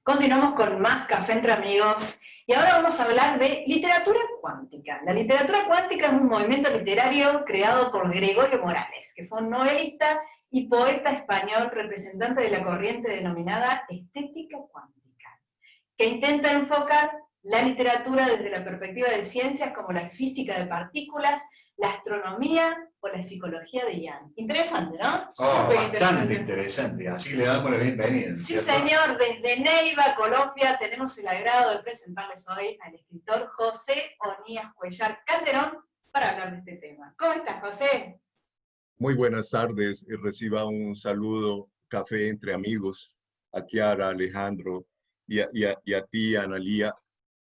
Continuamos con más Café entre Amigos y ahora vamos a hablar de literatura cuántica. La literatura cuántica es un movimiento literario creado por Gregorio Morales, que fue un novelista y poeta español representante de la corriente denominada estética cuántica, que intenta enfocar la literatura desde la perspectiva de ciencias como la física de partículas, la astronomía o la psicología de Jung. Interesante, ¿no? Bastante interesante, así le damos la bienvenida. Sí, ¿cierto? señor, desde Neiva, Colombia, tenemos el agrado de presentarles hoy al escritor José Onías Cuellar Calderón para hablar de este tema. ¿Cómo estás, José? Muy buenas tardes, reciba un saludo, Café entre Amigos, a Kiara, Alejandro y a ti, Analía,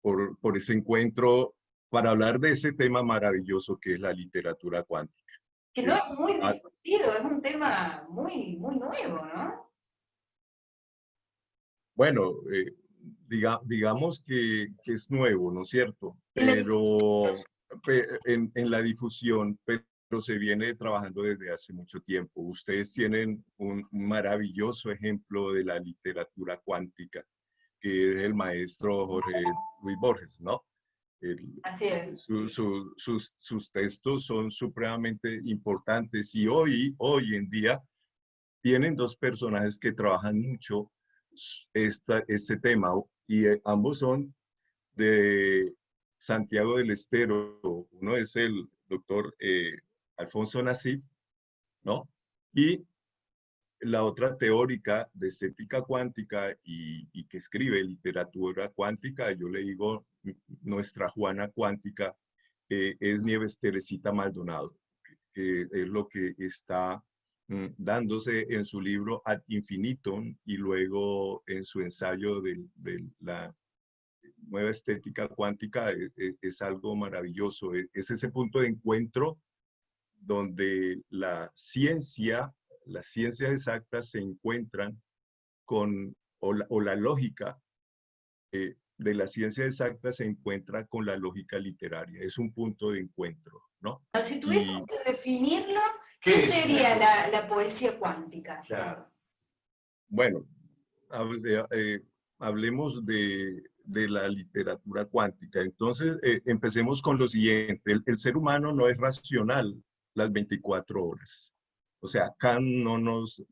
por ese encuentro para hablar de ese tema maravilloso que es la literatura cuántica. Que no es muy discutido, es un tema muy nuevo, ¿no? Bueno, digamos que es nuevo, ¿no es cierto? Pero en la difusión, pero se viene trabajando desde hace mucho tiempo. Ustedes tienen un maravilloso ejemplo de la literatura cuántica, que es el maestro Jorge Luis Borges, ¿no? Así es. Sus textos son supremamente importantes y hoy en día tienen dos personajes que trabajan mucho este tema y ambos son de Santiago del Estero. Uno es el doctor Alfonso Nassif, ¿no? Y la otra teórica de estética cuántica y que escribe literatura cuántica, yo le digo nuestra Juana cuántica, es Nieves Teresita Maldonado, que es lo que está dándose en su libro Ad Infinitum y luego en su ensayo de la nueva estética cuántica. Es algo maravilloso. Es ese punto de encuentro donde las ciencias exactas se encuentran con, o la lógica de la ciencia exacta se encuentra con la lógica literaria. Es un punto de encuentro, ¿no? Si tuviésemos que definirlo, ¿qué sería la poesía cuántica? Claro. Bueno, hablemos de la literatura cuántica. Entonces, empecemos con lo siguiente. El ser humano no es racional las 24 horas. O sea, Kant no nos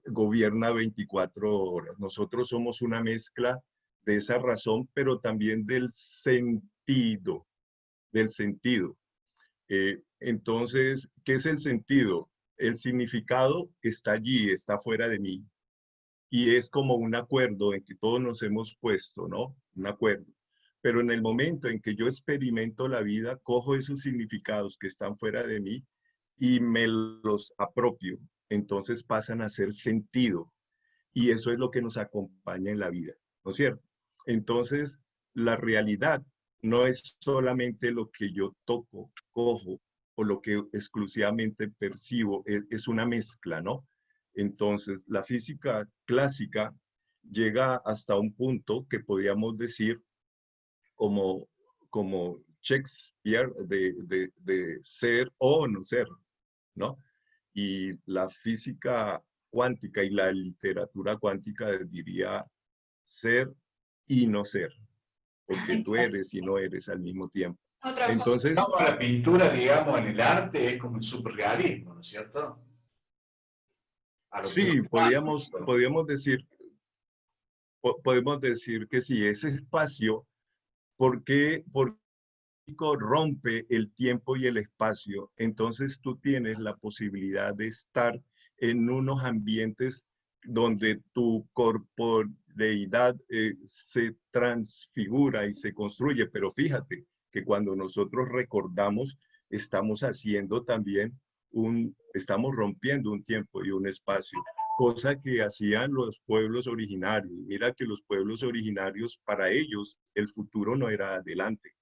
gobierna 24 horas. Nosotros somos una mezcla de esa razón, pero también del sentido, entonces, ¿qué es el sentido? El significado está allí, está fuera de mí. Y es como un acuerdo en que todos nos hemos puesto, ¿no? Un acuerdo. Pero en el momento en que yo experimento la vida, cojo esos significados que están fuera de mí y me los apropio. Entonces pasan a ser sentido. Y eso es lo que nos acompaña en la vida, ¿no es cierto? Entonces, la realidad no es solamente lo que yo toco, cojo, o lo que exclusivamente percibo, es una mezcla, ¿no? Entonces, la física clásica llega hasta un punto que podríamos decir como Shakespeare de ser o no ser, ¿no? Y la física cuántica y la literatura cuántica diría ser y no ser, porque tú eres y no eres al mismo tiempo. Entonces, la pintura, digamos, en el arte es como el surrealismo, ¿no es cierto? sí, podemos decir que sí, ese espacio, porque rompe el tiempo y el espacio, entonces tú tienes la posibilidad de estar en unos ambientes donde tu corporeidad se transfigura y se construye, pero fíjate que cuando nosotros recordamos, estamos haciendo también estamos rompiendo un tiempo y un espacio, cosa que hacían los pueblos originarios. Mira que los pueblos originarios, para ellos, el futuro no era adelante.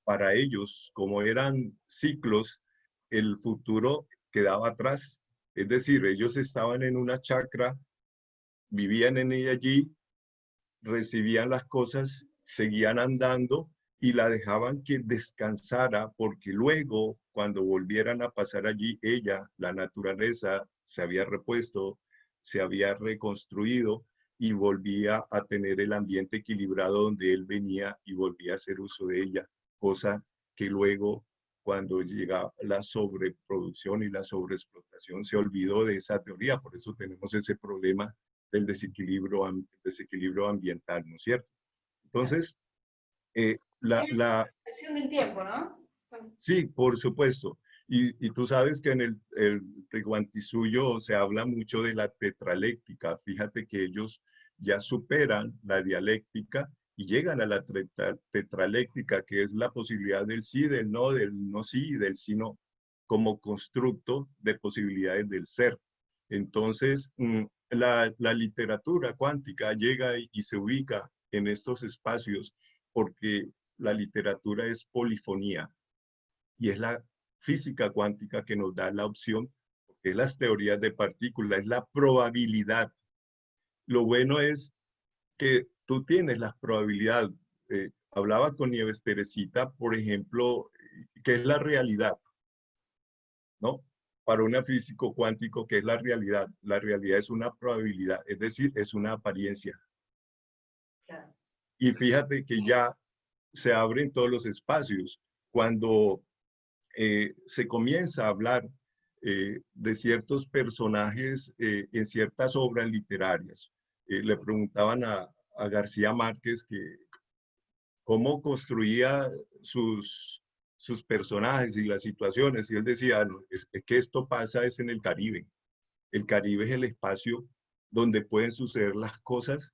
Para ellos, como eran ciclos, el futuro quedaba atrás. Es decir, ellos estaban en una chacra, vivían en ella allí, recibían las cosas, seguían andando y la dejaban que descansara, porque luego, cuando volvieran a pasar allí, ella, la naturaleza, se había repuesto, se había reconstruido y volvía a tener el ambiente equilibrado donde él venía y volvía a hacer uso de ella, cosa que luego, cuando llega la sobreproducción y la sobreexplotación, se olvidó de esa teoría. Por eso tenemos ese problema del desequilibrio ambiental, ¿no es cierto? Entonces, Percepción del tiempo, ¿no? sí, por supuesto. Y tú sabes que en el Tehuantisuyo se habla mucho de la tetraléctica. Fíjate que ellos ya superan la dialéctica y llegan a la tetraléctica, que es la posibilidad del no sí y del sí no, como constructo de posibilidades del ser. Entonces, la literatura cuántica llega y se ubica en estos espacios porque la literatura es polifonía y es la física cuántica que nos da la opción, porque es las teorías de partículas, es la probabilidad. Lo bueno es que tú tienes las probabilidades. Hablaba con Nieves Teresita, por ejemplo, que es la realidad, ¿no? Para un físico cuántico, ¿qué es la realidad? La realidad es una probabilidad, es decir, es una apariencia. Claro. Y fíjate que ya se abren todos los espacios. Cuando se comienza a hablar de ciertos personajes en ciertas obras literarias. Le preguntaban a García Márquez que cómo construía sus personajes y las situaciones, y él decía, no, es que esto pasa es en el Caribe. El Caribe es el espacio donde pueden suceder las cosas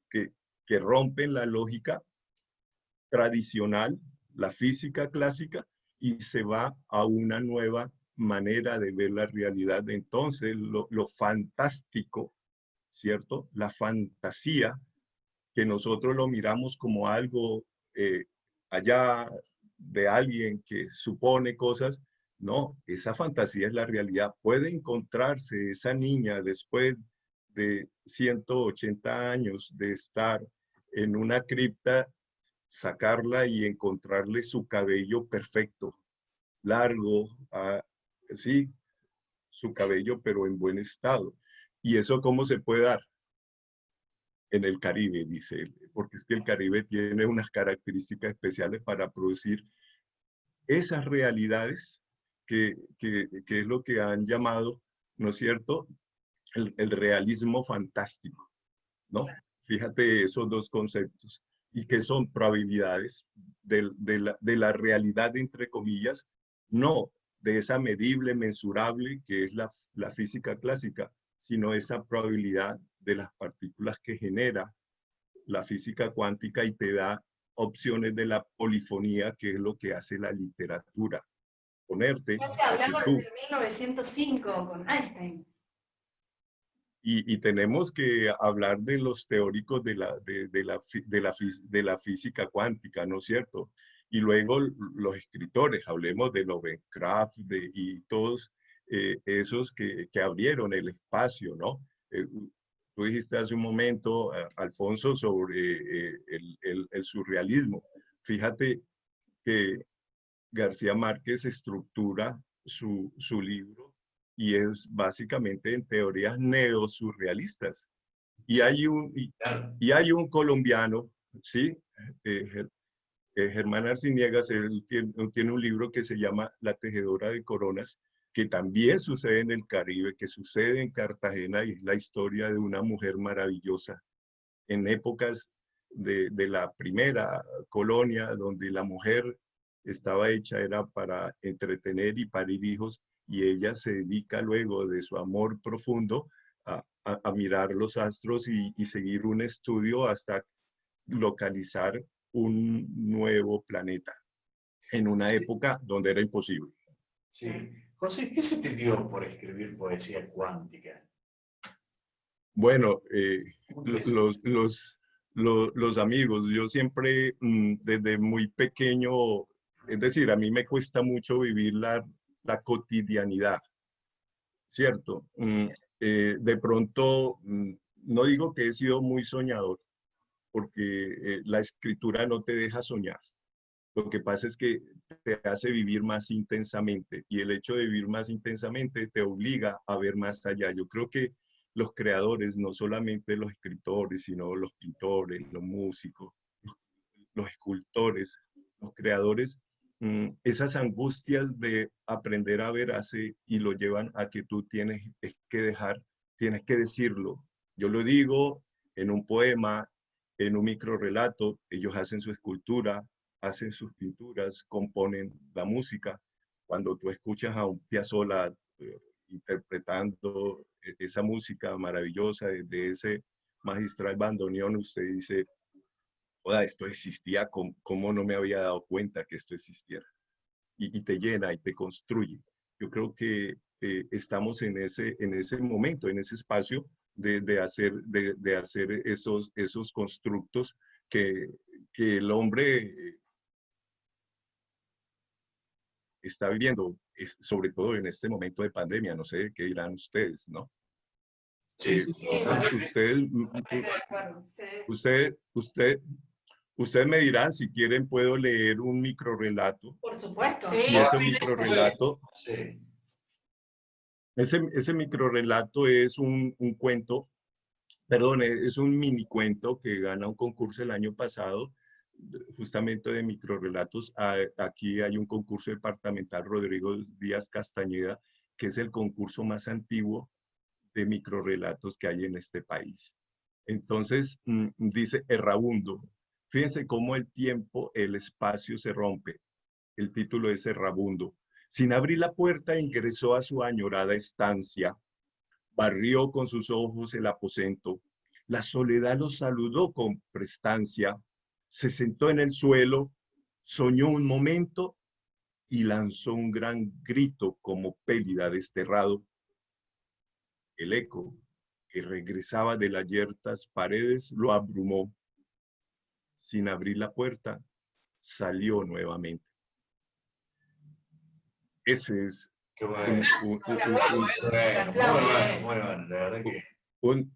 que, que rompen la lógica tradicional, la física clásica, y se va a una nueva manera de ver la realidad. Entonces, lo fantástico, ¿cierto? La fantasía, que nosotros lo miramos como algo allá de alguien que supone cosas, no, esa fantasía es la realidad. Puede encontrarse esa niña después de 180 años de estar en una cripta, sacarla y encontrarle su cabello perfecto, largo, sí, su cabello, pero en buen estado. ¿Y eso cómo se puede dar? En el Caribe, dice él, porque es que el Caribe tiene unas características especiales para producir esas realidades que es lo que han llamado, ¿no es cierto?, el realismo fantástico, ¿no? Fíjate esos dos conceptos. ¿Y qué son probabilidades de la realidad, entre comillas? No de esa medible, mensurable, que es la física clásica, sino esa probabilidad de las partículas que genera la física cuántica y te da opciones de la polifonía, que es lo que hace la literatura. Ponerte Ya se ha a que hablado tú. desde 1905 con Einstein. Y tenemos que hablar de los teóricos de la física cuántica, ¿no es cierto? Y luego los escritores, hablemos de Lovecraft y todos esos que abrieron el espacio, ¿no? Tú dijiste hace un momento, Alfonso, sobre el surrealismo. Fíjate que García Márquez estructura su libro y es básicamente en teorías neosurrealistas. Y hay Claro. hay un colombiano, ¿sí? Eh, Germán Arciniegas, él tiene un libro que se llama La tejedora de coronas, que también sucede en el Caribe, que sucede en Cartagena y es la historia de una mujer maravillosa en épocas de la primera colonia, donde la mujer estaba hecha era para entretener y parir hijos, y ella se dedica luego de su amor profundo a mirar los astros y seguir un estudio hasta localizar un nuevo planeta en una Sí, época donde era imposible. sí. José, ¿qué se te dio por escribir poesía cuántica? Bueno, ¿Cómo empezó? los amigos, yo siempre desde muy pequeño, es decir, a mí me cuesta mucho vivir la cotidianidad, ¿cierto? De pronto, no digo que he sido muy soñador, porque la escritura no te deja soñar. Lo que pasa es que te hace vivir más intensamente y el hecho de vivir más intensamente te obliga a ver más allá. Yo creo que los creadores, no solamente los escritores, sino los pintores, los músicos, los escultores, los creadores, esas angustias de aprender a ver hace y lo llevan a que tú tienes que dejar, tienes que decirlo. Yo lo digo en un poema, en un microrrelato, ellos hacen su escultura, hacen sus pinturas, componen la música. Cuando tú escuchas a un Piazzolla interpretando esa música maravillosa de ese magistral bandoneón, usted dice, oda, esto existía, ¿cómo no me había dado cuenta que esto existiera? Y te llena y te construye. Yo creo que estamos en ese momento, en ese espacio de hacer esos constructos que el hombre está viviendo, sobre todo en este momento de pandemia. No sé qué dirán ustedes, ¿no? Sí, sí, sí. Ustedes me dirán, si quieren puedo leer un microrrelato. Por supuesto. Sí. Y ese microrrelato, Sí. ese microrrelato es un cuento, perdón, es un mini cuento que gana un concurso el año pasado, justamente de microrrelatos. Aquí hay un concurso departamental Rodrigo Díaz Castañeda, que es el concurso más antiguo de microrrelatos que hay en este país. Entonces, dice Errabundo. Fíjense cómo el tiempo, el espacio se rompe. El título es Errabundo. Sin abrir la puerta, ingresó a su añorada estancia. Barrió con sus ojos el aposento. La soledad lo saludó con prestancia. Se sentó en el suelo, soñó un momento y lanzó un gran grito como pélida desterrado. El eco que regresaba de las yertas paredes lo abrumó. Sin abrir la puerta, salió nuevamente. Ese es Qué bueno.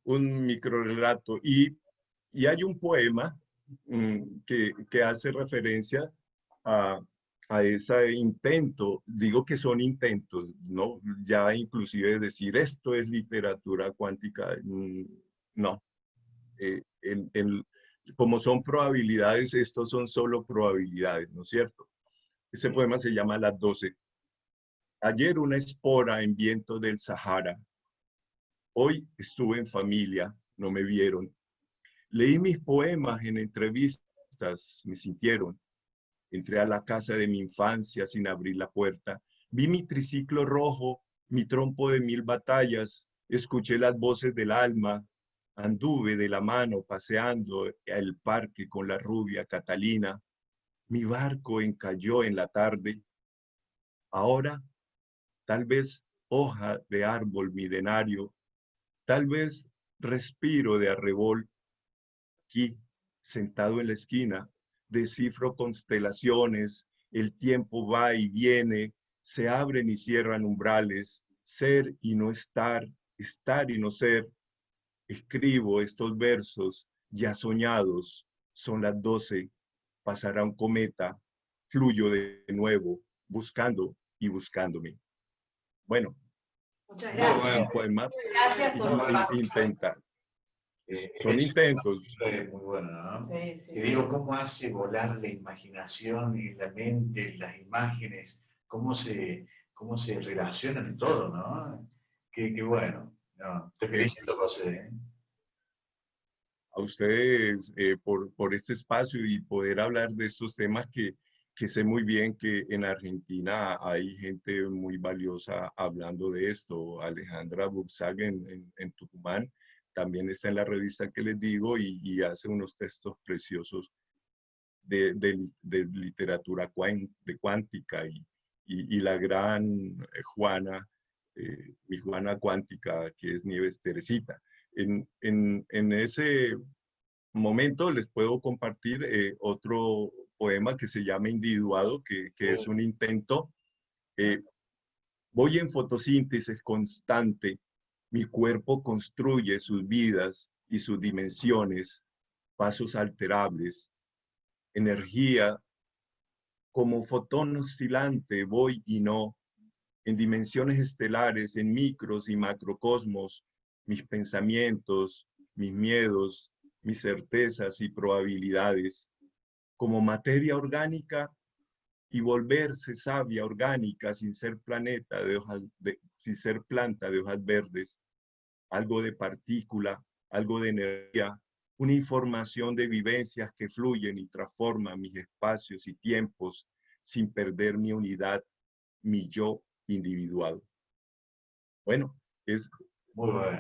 un microrrelato. Y hay un poema que hace referencia a ese intento. Digo que son intentos, ¿no? Ya inclusive decir esto es literatura cuántica, no. Como son probabilidades, estos son solo probabilidades, ¿no es cierto? Ese poema se llama Las 12. Ayer una espora en viento del Sahara. Hoy estuve en familia, no me vieron. Leí mis poemas en entrevistas, me sintieron. Entré a la casa de mi infancia sin abrir la puerta. Vi mi triciclo rojo, mi trompo de 1000 batallas. Escuché las voces del alma. Anduve de la mano paseando el parque con la rubia Catalina. Mi barco encalló en la tarde. Ahora, tal vez hoja de árbol milenario, tal vez respiro de arrebol. Aquí, sentado en la esquina, descifro constelaciones, el tiempo va y viene, se abren y cierran umbrales, ser y no estar, estar y no ser. Escribo estos versos ya soñados, son las 12, pasará un cometa, fluyo de nuevo, buscando y buscándome. Bueno, muchas gracias. un poema Gracias por intenta. Son intentos. Muy bueno, ¿no? Sí, sí. Y digo, ¿cómo hace volar la imaginación y la mente, las imágenes? ¿Cómo se relacionan todo, no? Qué bueno. No, te felicito, José. A ustedes por este espacio y poder hablar de estos temas que sé muy bien que en Argentina hay gente muy valiosa hablando de esto. Alejandra Burzaga en Tucumán también está en la revista que les digo y hace unos textos preciosos de literatura cuántica y la gran Juana, mi Juana cuántica, que es Nieves Teresita. En ese momento les puedo compartir otro poema que se llama Individuado, que es un intento. Voy en fotosíntesis constante, mi cuerpo construye sus vidas y sus dimensiones, pasos alterables, energía como fotón oscilante, voy y no, en dimensiones estelares, en micros y macrocosmos, mis pensamientos, mis miedos, mis certezas y probabilidades como materia orgánica y volverse savia orgánica sin ser planeta de hojas, sin ser planta de hojas verdes, algo de partícula, algo de energía, una información de vivencias que fluyen y transforman mis espacios y tiempos sin perder mi unidad, mi yo individual. Bueno, es... Muy bueno,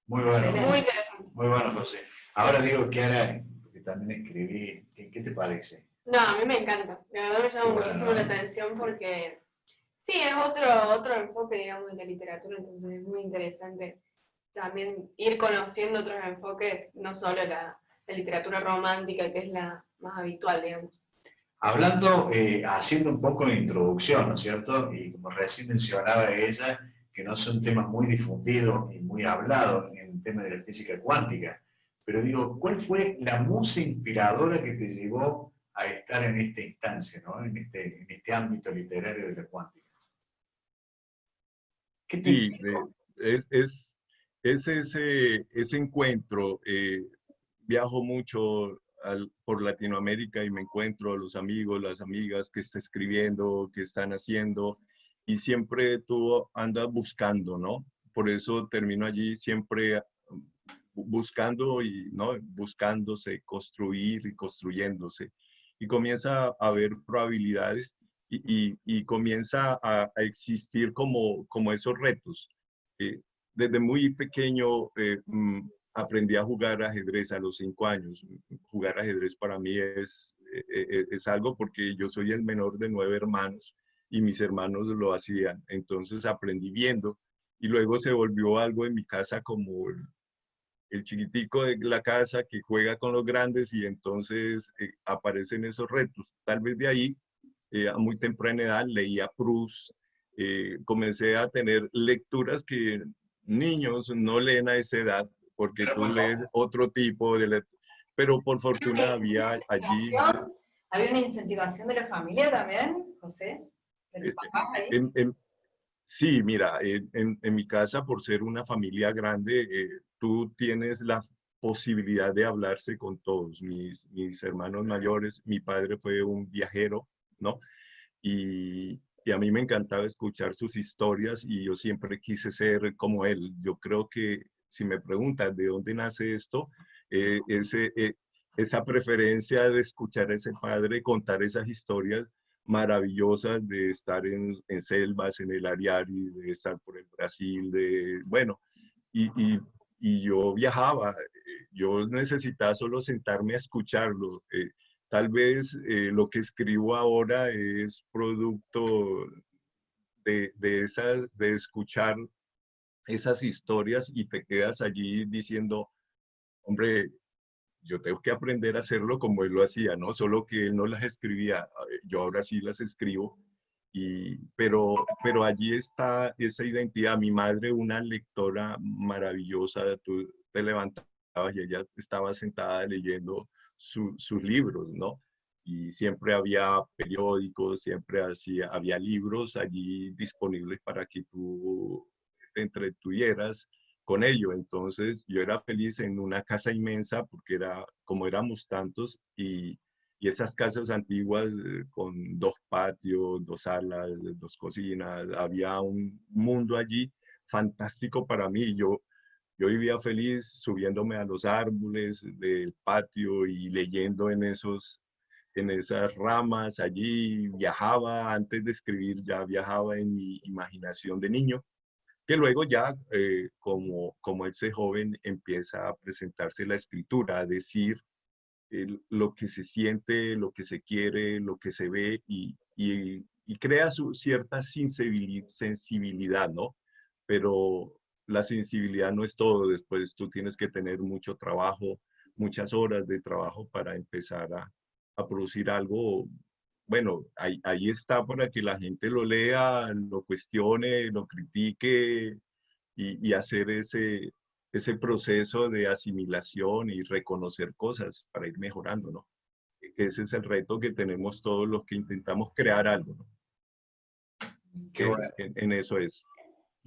muy Excelente. bueno. Muy interesante. Muy bueno, José. Ahora digo, Kiara, porque también escribí, ¿qué te parece? No, a mí me encanta. La verdad me llama Bueno, muchísimo la atención porque sí, es otro enfoque, digamos, de la literatura, entonces es muy interesante también ir conociendo otros enfoques, no solo la literatura romántica, que es la más habitual, digamos. Hablando, haciendo un poco de introducción, ¿no es cierto? Y como recién mencionaba ella, que no son temas muy difundidos y muy hablados en el tema de la física cuántica, pero digo, ¿cuál fue la musa inspiradora que te llevó a estar en esta instancia, ¿no? En este ámbito literario de la cuántica? ¿Qué te Sí, inspiró? es ese encuentro. Viajo mucho por Latinoamérica y me encuentro a los amigos, las amigas que están escribiendo, que están haciendo, y siempre tú andas buscando, ¿no? Por eso termino allí siempre buscando y, ¿no? Buscándose, construir y construyéndose. Y comienza a haber probabilidades y comienza a existir como esos retos. Desde muy pequeño aprendí a jugar ajedrez a los 5 años. Jugar ajedrez para mí es algo porque yo soy el menor de 9 hermanos y mis hermanos lo hacían. Entonces aprendí viendo y luego se volvió algo en mi casa como el chiquitico de la casa que juega con los grandes y entonces aparecen esos retos. Tal vez de ahí, a muy temprana edad, leía Proust, comencé a tener lecturas que niños no leen a esa edad, porque tú lees otro tipo de lectura. Pero por fortuna había allí... ¿Había una incentivación de la familia también, José? ¿De tus papás ahí? Sí, mira, en mi casa, por ser una familia grande, tú tienes la posibilidad de hablarse con todos. Mis hermanos mayores, mi padre fue un viajero, ¿no? Y a mí me encantaba escuchar sus historias y yo siempre quise ser como él. Yo creo que si me preguntas de dónde nace esto, esa preferencia de escuchar a ese padre contar esas historias maravillosas de estar en selvas, en el Ariari, de estar por el Brasil, bueno, y, y, y yo viajaba, yo necesitaba solo sentarme a escucharlo. Tal vez lo que escribo ahora es producto de escuchar esas historias y te quedas allí diciendo, hombre, yo tengo que aprender a hacerlo como él lo hacía, ¿no? Solo que él no las escribía, yo ahora sí las escribo, pero allí está esa identidad. Mi madre, una lectora maravillosa, tú te levantabas y ella estaba sentada leyendo sus libros, ¿no? Y siempre había periódicos, siempre había libros allí disponibles para que tú te entretuvieras con ello. Entonces yo era feliz en una casa inmensa porque como éramos tantos y esas casas antiguas con 2 patios, 2 salas, 2 cocinas, había un mundo allí fantástico para mí. Yo vivía feliz subiéndome a los árboles del patio y leyendo en esas ramas allí, viajaba antes de escribir, ya viajaba en mi imaginación de niño, que luego ya como ese joven empieza a presentarse la escritura, a decir lo que se siente, lo que se quiere, lo que se ve y crea cierta sensibilidad, ¿no? Pero la sensibilidad no es todo, después tú tienes que tener mucho trabajo, muchas horas de trabajo para empezar a producir algo. Bueno, ahí está para que la gente lo lea, lo cuestione, lo critique y hacer ese proceso de asimilación y reconocer cosas para ir mejorando, ¿no? Ese es el reto que tenemos todos los que intentamos crear algo, ¿no? Qué bueno. En eso es.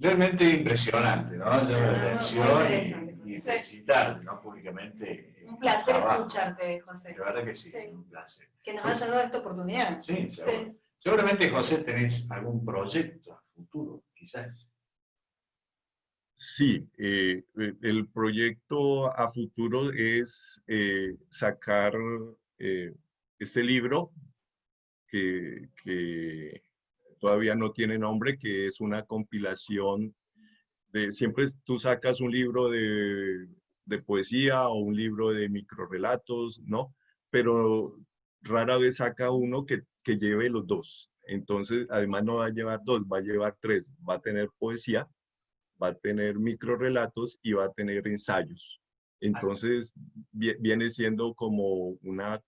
Realmente impresionante, ¿no? Llama la Muy atención interesante, y José. felicitarte, ¿no? Públicamente. Un placer trabajo. escucharte, José. La verdad que sí, Sí. un placer. Que nos haya dado esta oportunidad. Sí, seguro. Sí. Seguramente, José, tenés algún proyecto a futuro, quizás. Sí, el proyecto a futuro es sacar este libro que todavía no tiene nombre, que es una compilación siempre tú sacas un libro de poesía o un libro de microrrelatos, ¿no? Pero rara vez saca uno que lleve los dos. Entonces, además no va a llevar dos, va a llevar tres. Va a tener poesía, va a tener microrrelatos y va a tener ensayos. Entonces, viene siendo como una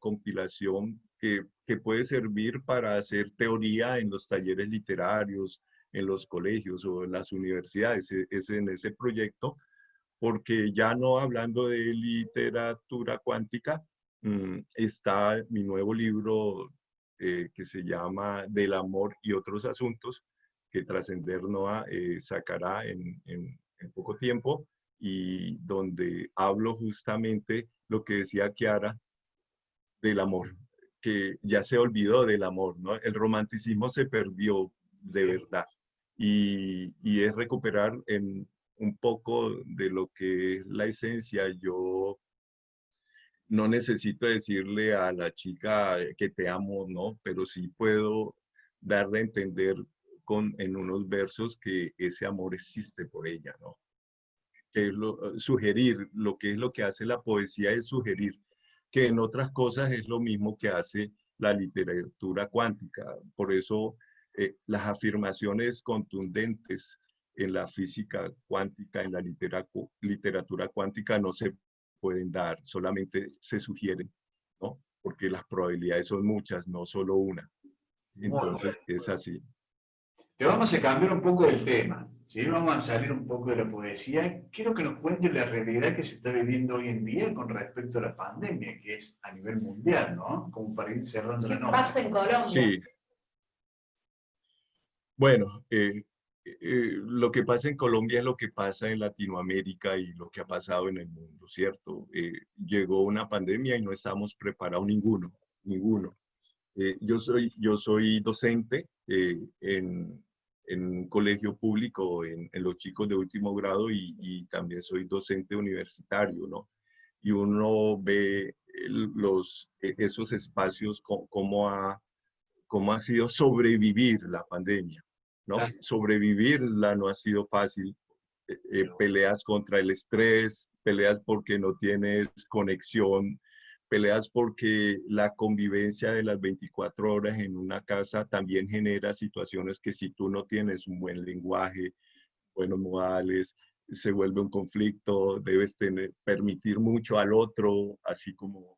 compilación que puede servir para hacer teoría en los talleres literarios, en los colegios o en las universidades. Es en ese proyecto, porque ya no hablando de literatura cuántica, está mi nuevo libro que se llama Del amor y otros asuntos, que Trascender Noa sacará en poco tiempo, y donde hablo justamente lo que decía Kiara del amor, que ya se olvidó del amor, ¿no? El romanticismo se perdió de verdad, y es recuperar en un poco de lo que es la esencia. Yo no necesito decirle a la chica que te amo, ¿no? Pero sí puedo darle a entender en unos versos que ese amor existe por ella, ¿no? Que es sugerir, lo que es lo que hace la poesía es sugerir, que en otras cosas es lo mismo que hace la literatura cuántica. Por eso las afirmaciones contundentes en la física cuántica, en la literatura cuántica no se pueden dar, solamente se sugieren, ¿no? Porque las probabilidades son muchas, no solo una. Muy Entonces bueno. es así. Te vamos a cambiar un poco del tema, ¿sí? Vamos a salir un poco de la poesía. Quiero que nos cuentes la realidad que se está viviendo hoy en día con respecto a la pandemia, que es a nivel mundial, ¿no? Como para ir cerrando la ¿Qué nota. pasa en Colombia? Sí, bueno, lo que pasa en Colombia es lo que pasa en Latinoamérica y lo que ha pasado en el mundo, ¿cierto? Llegó una pandemia y no estábamos preparados ninguno. Yo soy docente en un colegio público en los chicos de último grado, y también soy docente universitario, ¿no? Y uno ve esos espacios, cómo ha sido sobrevivir la pandemia, ¿no? Claro. Sobrevivirla no ha sido fácil. Peleas contra el estrés, peleas porque no tienes conexión, peleas porque la convivencia de las 24 horas en una casa también genera situaciones que si tú no tienes un buen lenguaje, buenos modales, se vuelve un conflicto, debes permitir mucho al otro, así como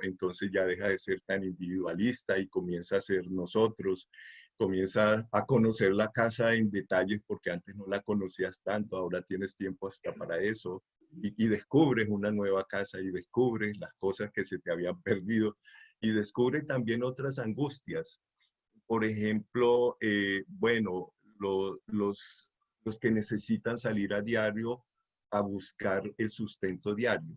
entonces ya deja de ser tan individualista y comienza a ser nosotros, comienza a conocer la casa en detalles porque antes no la conocías tanto, ahora tienes tiempo hasta para eso, y descubres una nueva casa y descubres las cosas que se te habían perdido y descubres también otras angustias. Por ejemplo, bueno, los que necesitan salir a diario a buscar el sustento diario,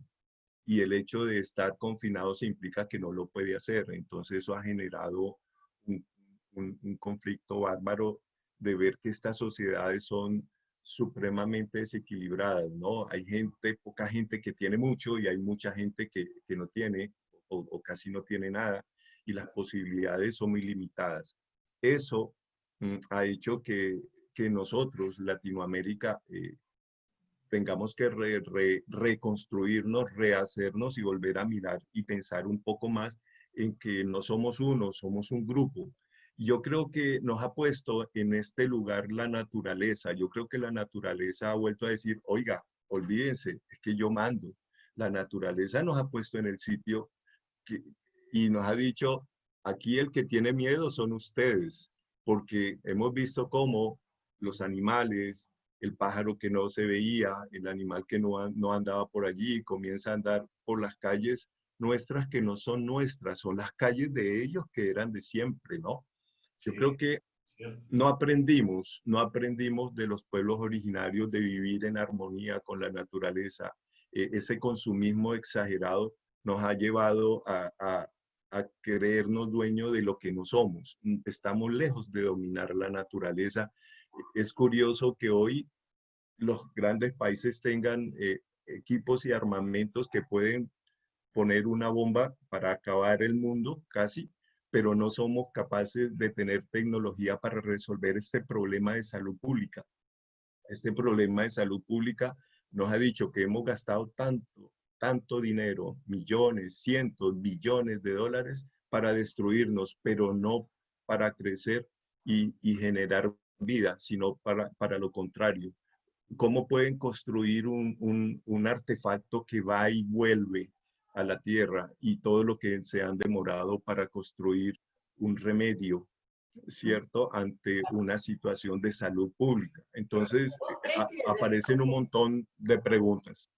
y el hecho de estar confinados implica que no lo puede hacer. Entonces eso ha generado un, un conflicto bárbaro de ver que estas sociedades son supremamente desequilibradas, ¿no? Hay gente, poca gente que tiene mucho y hay mucha gente que no tiene o casi no tiene nada, y las posibilidades son muy limitadas. Eso ha hecho que nosotros, Latinoamérica, tengamos que reconstruirnos, rehacernos y volver a mirar y pensar un poco más en que no somos uno, somos un grupo. Yo creo que nos ha puesto en este lugar la naturaleza. Yo creo que la naturaleza ha vuelto a decir, oiga, olvídense, es que yo mando. La naturaleza nos ha puesto en el sitio que, y nos ha dicho, aquí el que tiene miedo son ustedes, porque hemos visto cómo los animales, el pájaro que no se veía, el animal que no andaba por allí, comienza a andar por las calles nuestras que no son nuestras, son las calles de ellos que eran de siempre, ¿no? Yo creo Sí. que ¿cierto? no aprendimos de los pueblos originarios de vivir en armonía con la naturaleza. Ese consumismo exagerado nos ha llevado a creernos dueños de lo que no somos. Estamos lejos de dominar la naturaleza. Es curioso que hoy los grandes países tengan equipos y armamentos que pueden poner una bomba para acabar el mundo casi, pero no somos capaces de tener tecnología para resolver este problema de salud pública. Este problema de salud pública nos ha dicho que hemos gastado tanto dinero, millones, cientos, billones de dólares para destruirnos, pero no para crecer y generar vida, sino para lo contrario. ¿Cómo pueden construir un artefacto que va y vuelve a la tierra y todo lo que se han demorado para construir un remedio, ¿cierto?, ante una situación de salud pública? Entonces, aparecen un montón de preguntas.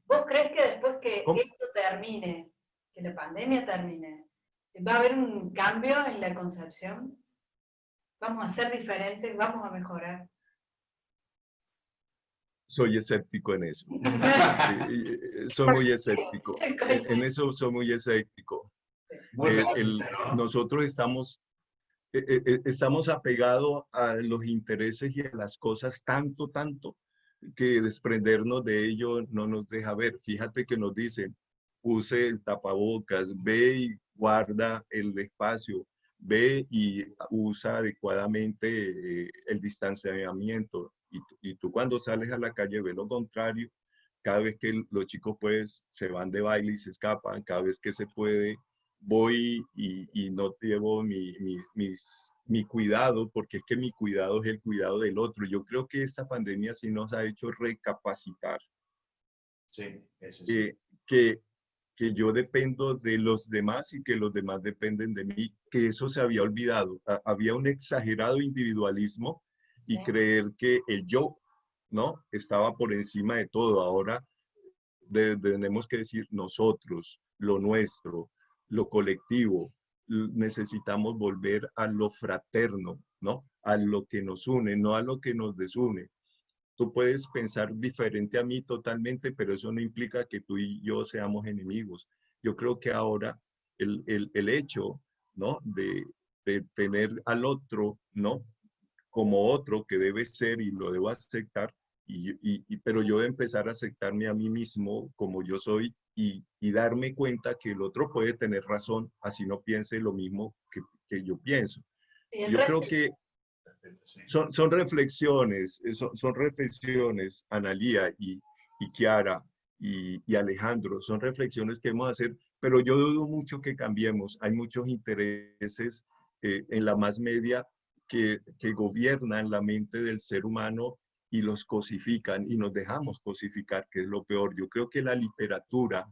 ¿Vos crees que después que ¿Cómo? esto termine, que la pandemia termine, va a haber un cambio en la concepción? ¿Vamos a ser diferentes? ¿Vamos a mejorar? Soy escéptico en eso. Soy muy escéptico. En eso soy muy escéptico. Muy realista, ¿no? Nosotros estamos apegados a los intereses y a las cosas tanto, que desprendernos de ello no nos deja ver. Fíjate que nos dicen, use el tapabocas, ve y guarda el espacio, ve y usa adecuadamente el distanciamiento. Y tú cuando sales a la calle ves lo contrario. Cada vez que los chicos pues se van de baile y se escapan, cada vez que se puede, voy y no llevo mi cuidado, porque es que mi cuidado es el cuidado del otro. Yo creo que esta pandemia sí nos ha hecho recapacitar. Sí, eso sí. Que yo dependo de los demás y que los demás dependen de mí, que eso se había olvidado. Había un exagerado individualismo y Sí. creer que el yo, ¿no?, estaba por encima de todo. Ahora tenemos que decir nosotros, lo nuestro, lo colectivo. Necesitamos volver a lo fraterno, ¿no?, a lo que nos une, no a lo que nos desune. Tú puedes pensar diferente a mí totalmente, pero eso no implica que tú y yo seamos enemigos. Yo creo que ahora el hecho, ¿no?, de tener al otro, ¿no?, como otro que debe ser y lo debo aceptar, pero yo de empezar a aceptarme a mí mismo como yo soy y darme cuenta que el otro puede tener razón, así no piense lo mismo que yo pienso. Sí, el Yo creo respeto. que Sí. son reflexiones, son reflexiones, Analía y Kiara y Alejandro, son reflexiones que hemos de hacer, pero yo dudo mucho que cambiemos. Hay muchos intereses en la más media que gobiernan la mente del ser humano y los cosifican y nos dejamos cosificar, que es lo peor. Yo creo que la literatura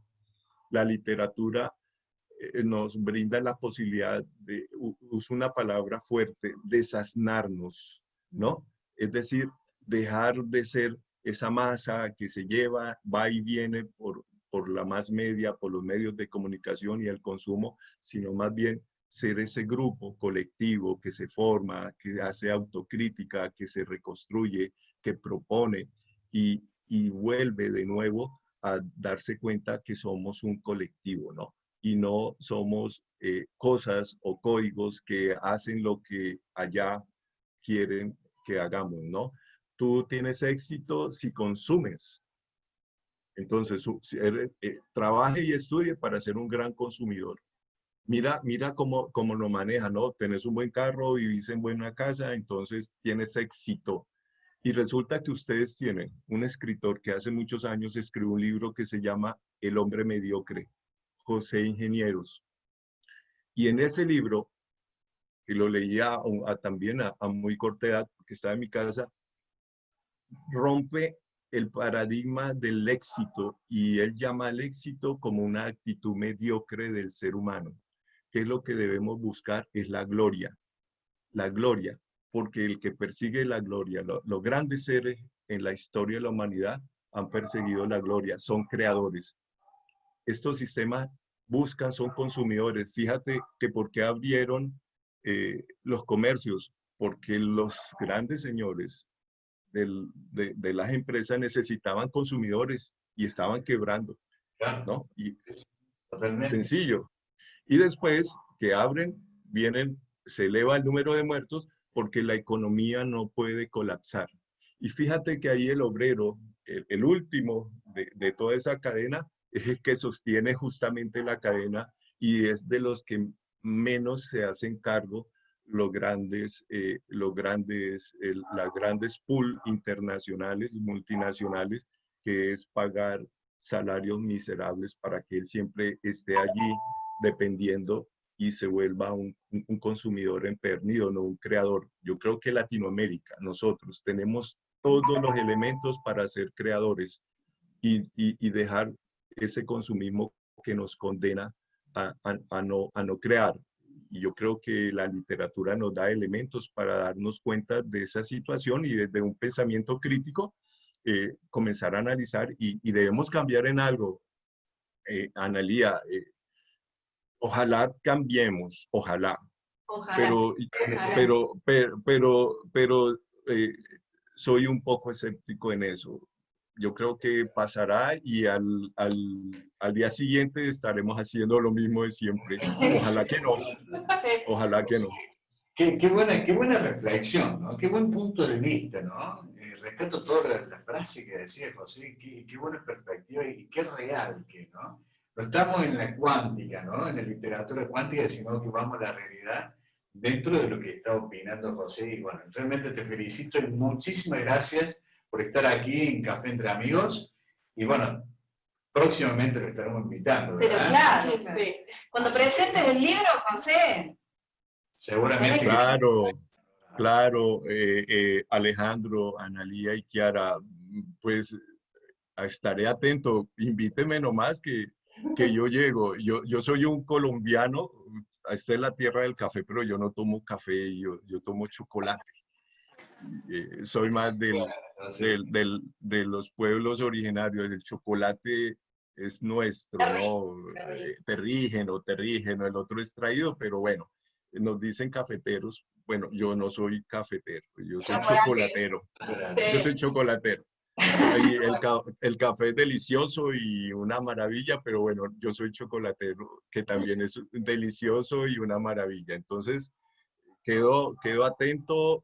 nos brinda la posibilidad de, uso una palabra fuerte, desasnarnos, ¿no? Es decir, dejar de ser esa masa que se lleva, va y viene por la más media, por los medios de comunicación y el consumo, sino más bien ser ese grupo colectivo que se forma, que hace autocrítica, que se reconstruye, que propone y vuelve de nuevo a darse cuenta que somos un colectivo, ¿no? Y no somos cosas o códigos que hacen lo que allá quieren que hagamos, ¿no? Tú tienes éxito si consumes. Entonces, trabaje y estudie para ser un gran consumidor. Mira cómo lo maneja, ¿no? Tenés un buen carro, vivís en buena casa, entonces tienes éxito. Y resulta que ustedes tienen un escritor que hace muchos años escribió un libro que se llama El hombre mediocre, José Ingenieros. Y en ese libro, que lo leía también a muy corta edad, porque estaba en mi casa, rompe el paradigma del éxito y él llama al éxito como una actitud mediocre del ser humano. ¿Qué es lo que debemos buscar? Es la gloria, porque el que persigue la gloria, los grandes seres en la historia de la humanidad han perseguido la gloria, son creadores. Estos sistemas buscan, son consumidores. Fíjate que por qué abrieron los comercios, porque los grandes señores de las empresas necesitaban consumidores y estaban quebrando, Claro, ¿no? Y totalmente. sencillo. Y después que abren, se eleva el número de muertos porque la economía no puede colapsar. Y fíjate que ahí el obrero, el último de toda esa cadena, es el que sostiene justamente la cadena y es de los que menos se hacen cargo las grandes pool internacionales y multinacionales, que es pagar salarios miserables para que él siempre esté allí dependiendo y se vuelva un consumidor empedernido, no un creador. Yo creo que Latinoamérica, nosotros tenemos todos los elementos para ser creadores y dejar ese consumismo que nos condena a no crear. Y yo creo que la literatura nos da elementos para darnos cuenta de esa situación y desde un pensamiento crítico comenzar a analizar y debemos cambiar en algo. Analía, ojalá cambiemos, ojalá, Ojalá. pero, Ojalá. pero soy un poco escéptico en eso. Yo creo que pasará y al día siguiente estaremos haciendo lo mismo de siempre. Ojalá que no, ojalá que no. Qué buena reflexión, ¿no? Qué buen punto de vista, ¿no? Rescato toda la frase que decía José, qué buena perspectiva y qué real que, ¿no? No estamos en la cuántica, ¿no? En la literatura cuántica, sino que vamos a la realidad dentro de lo que está opinando José. Y bueno, realmente te felicito y muchísimas gracias por estar aquí en Café Entre Amigos. Y bueno, próximamente lo estaremos invitando, Pero ¿verdad? claro, Sí. cuando presentes el libro, José, Seguramente. Claro, claro, Alejandro, Analía y Kiara, pues estaré atento, invíteme nomás que yo llego. Yo soy un colombiano, esta es la tierra del café, pero yo no tomo café, yo tomo chocolate. Soy más de los pueblos originarios, el chocolate es nuestro, ¿no? Terrígeno, el otro es traído, pero bueno, nos dicen cafeteros. Bueno, yo no soy cafetero, yo soy chocolatero. Yo soy chocolatero. Y el café es delicioso y una maravilla, pero bueno, yo soy chocolatero, que también es delicioso y una maravilla. Entonces, quedo atento.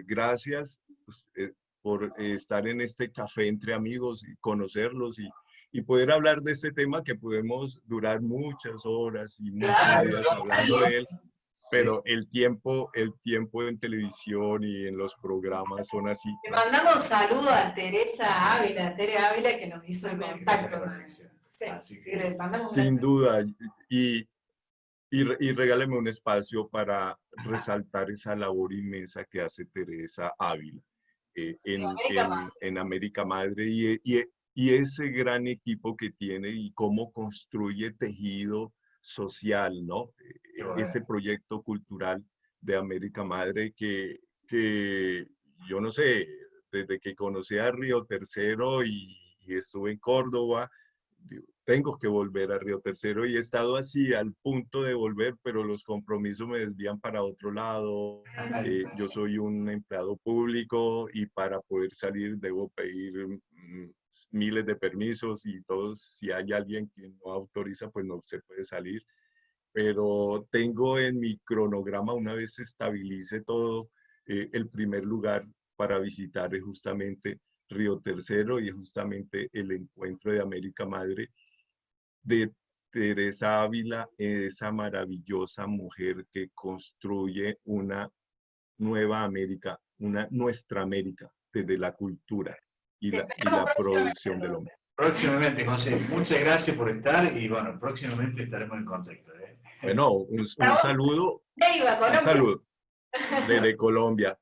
Gracias pues, por estar en este café entre amigos y conocerlos y poder hablar de este tema que podemos durar muchas horas y muchos días hablando de él. Pero el tiempo en televisión y en los programas son así. le mandamos saludo a Teresa Ávila, Tere Ávila, que nos hizo el contacto. Sí. Así Sí, que, le mandamos Sin duda. Y regáleme un espacio para resaltar esa labor inmensa que hace Teresa Ávila en América Madre y ese gran equipo que tiene y cómo construye tejido social, ¿no? Ese proyecto cultural de América Madre que yo no sé, desde que conocí a Río Tercero y estuve en Córdoba, tengo que volver a Río Tercero y he estado así al punto de volver, pero los compromisos me desvían para otro lado. Yo soy un empleado público y para poder salir debo pedir miles de permisos y todos, si hay alguien que no autoriza, pues no se puede salir. Pero tengo en mi cronograma, una vez se estabilice todo, el primer lugar para visitar es justamente Río Tercero y es justamente el encuentro de América Madre de Teresa Ávila, esa maravillosa mujer que construye una nueva América, nuestra América, desde la cultura y la producción del hombre. próximamente, José, muchas gracias por estar y bueno, próximamente estaremos en contacto. Bueno, un saludo desde Colombia.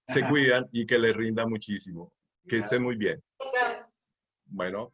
Se cuidan y que les rinda muchísimo. Que estén muy bien. Bueno.